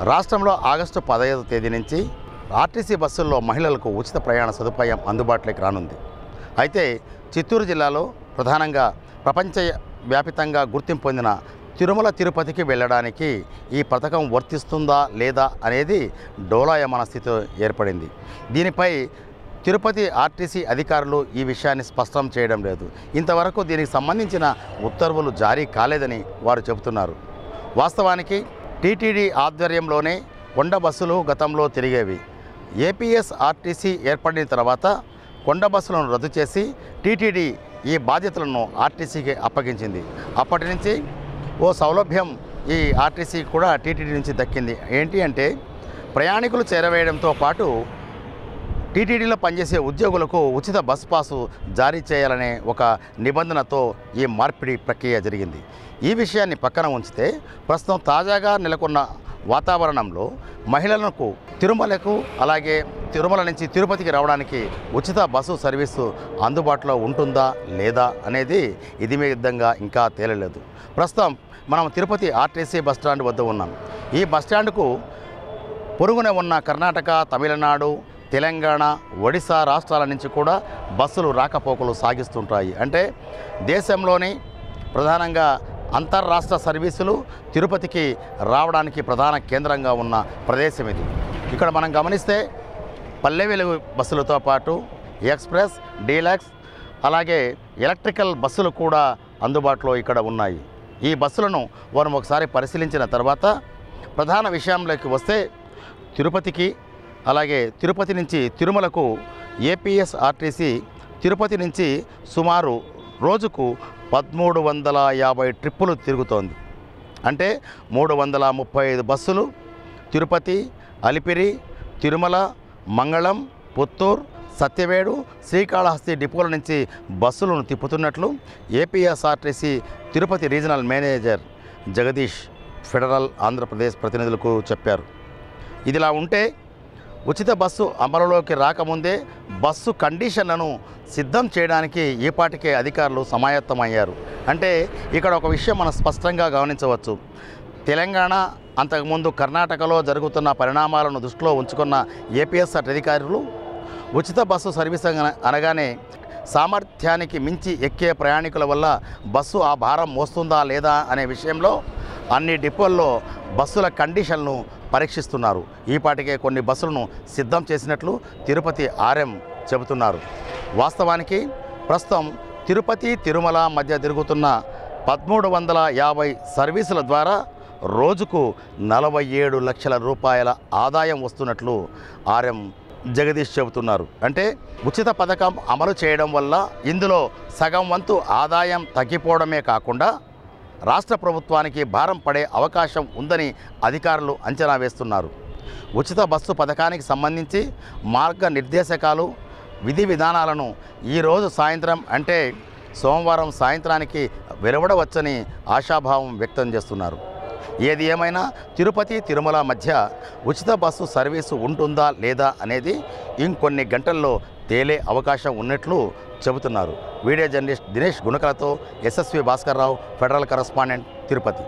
రాష్ట్రంలో ఆగస్టు 15వ తేదీ నుంచి ఆర్టీసీ బస్సుల్లో మహిళలకు ఉచిత ప్రయాణ సదుపాయం అందుబాటులోకి రానుంది. అయితే చిత్తూరు జిల్లాలో ప్రధానంగా ప్రపంచవ్యాపితంగా గుర్తింపు పొందిన తిరుమల తిరుపతికి వెళ్ళడానికి ఈ పథకం వర్తిస్తుందా లేదా అనేది డోలాయమాన స్థితి ఏర్పడింది. దీనిపై తిరుపతి ఆర్టీసీ అధికారులు ఈ విషయాన్ని స్పష్టం చేయడం లేదు. ఇంతవరకు దీనికి సంబంధించిన ఉత్తర్వులు జారీ కాలేదని వారు చెబుతున్నారు. వాస్తవానికి టీటీడీ ఆధ్వర్యంలోనే కొండ బస్సులు గతంలో తిరిగేవి. ఏపీఎస్ ఆర్టీసీ ఏర్పడిన తర్వాత కొండ బస్సులను రద్దు చేసి టీటీడీ ఈ బాధ్యతలను ఆర్టీసీకి అప్పగించింది. అప్పటి నుంచి ఓ సౌలభ్యం ఈ ఆర్టీసీ కూడా టీటీడీ నుంచి దక్కింది. ఏంటి అంటే ప్రయాణికులు చేరవేయడంతో పాటు టీటీడీలో పనిచేసే ఉద్యోగులకు ఉచిత బస్ పాసు జారీ చేయాలనే ఒక నిబంధనతో ఈ మార్పిడి ప్రక్రియ జరిగింది. ఈ విషయాన్ని పక్కన ఉంచితే ప్రస్తుతం తాజాగా నెలకొన్న వాతావరణంలో మహిళలకు తిరుమలకు అలాగే తిరుమల నుంచి తిరుపతికి రావడానికి ఉచిత బస్సు సర్వీసు అందుబాటులో ఉంటుందా లేదా అనేది ఇది విధంగా ఇంకా తేలలేదు. ప్రస్తుతం మనం తిరుపతి ఆర్టీసీ బస్టాండ్ వద్ద ఉన్నాం. ఈ బస్టాండ్కు పొరుగునే ఉన్న కర్ణాటక, తమిళనాడు, తెలంగాణ, ఒడిశా రాష్ట్రాల నుంచి కూడా బస్సులు రాకపోకలు సాగిస్తుంటాయి. అంటే దేశంలోని ప్రధానంగా అంతర్రాష్ట్ర సర్వీసులు తిరుపతికి రావడానికి ప్రధాన కేంద్రంగా ఉన్న ప్రదేశం ఇది. ఇక్కడ మనం గమనిస్తే పల్లె వెలుగు బస్సులతో పాటు ఎక్స్ప్రెస్, డీలక్స్ అలాగే ఎలక్ట్రికల్ బస్సులు కూడా అందుబాటులో ఇక్కడ ఉన్నాయి. ఈ బస్సులను మనం ఒకసారి పరిశీలించిన తర్వాత ప్రధాన విషయంలోకి వస్తే తిరుపతికి అలాగే తిరుపతి నుంచి తిరుమలకు ఏపీఎస్ ఆర్టీసీ తిరుపతి నుంచి సుమారు రోజుకు 1350 ట్రిప్పులు తిరుగుతోంది. అంటే 335 బస్సులు తిరుపతి, అలిపిరి, తిరుమల, మంగళం, పుత్తూరు, సత్యవేడు, శ్రీకాళహస్తి డిపోల నుంచి బస్సులను తిప్పుతున్నట్లు APSRTC Tirupati regional manager Jagadish Federal Andhra Pradesh ప్రతినిధులకు చెప్పారు. ఇదిలా ఉంటే ఉచిత బస్సు అమలులోకి రాకముందే బస్సు కండిషన్లను సిద్ధం చేయడానికి ఈపాటికే అధికారులు సమాయత్తమయ్యారు. అంటే ఇక్కడ ఒక విషయం మనం స్పష్టంగా గమనించవచ్చు. తెలంగాణ అంతకుముందు కర్ణాటకలో జరుగుతున్న పరిణామాలను దృష్టిలో ఉంచుకున్న ఏపీఎస్ఆర్ అధికారులు ఉచిత బస్సు సర్వీస్ అనగానే సామర్థ్యానికి మించి ఎక్కే ప్రయాణికుల వల్ల బస్సు ఆ భారం మోస్తుందా లేదా అనే విషయంలో అన్ని డిపోల్లో బస్సుల కండిషన్లను పరీక్షిస్తున్నారు. ఈపాటికే కొన్ని బస్సులను సిద్ధం చేసినట్లు తిరుపతి ఆర్ఎం చెబుతున్నారు. వాస్తవానికి ప్రస్తుతం తిరుపతి, తిరుమల మధ్య తిరుగుతున్న 1350 సర్వీసుల ద్వారా రోజుకు 47 లక్షల రూపాయల ఆదాయం వస్తున్నట్లు ఆర్ఎం జగదీష్ చెబుతున్నారు. అంటే ఉచిత పథకం అమలు చేయడం వల్ల ఇందులో సగం వంతు ఆదాయం తగ్గిపోవడమే కాకుండా రాష్ట్ర ప్రభుత్వానికి భారం పడే అవకాశం ఉందని అధికారులు అంచనా వేస్తున్నారు. ఉచిత బస్సు పథకానికి సంబంధించి మార్గనిర్దేశకాలు, విధి విధానాలను ఈరోజు సాయంత్రం అంటే సోమవారం సాయంత్రానికి వెలువడవచ్చని ఆశాభావం వ్యక్తం చేస్తున్నారు. ఏది ఏమైనా తిరుపతి, తిరుమల మధ్య ఉచిత బస్సు సర్వీసు ఉంటుందా లేదా అనేది ఇంకొన్ని గంటల్లో తేలే అవకాశం ఉన్నట్లు చెబుతున్నారు. వీడియో జర్నలిస్ట్ దినేష్ గుణకలతో SSV Bhaskar Rao, Federal correspondent, Tirupati.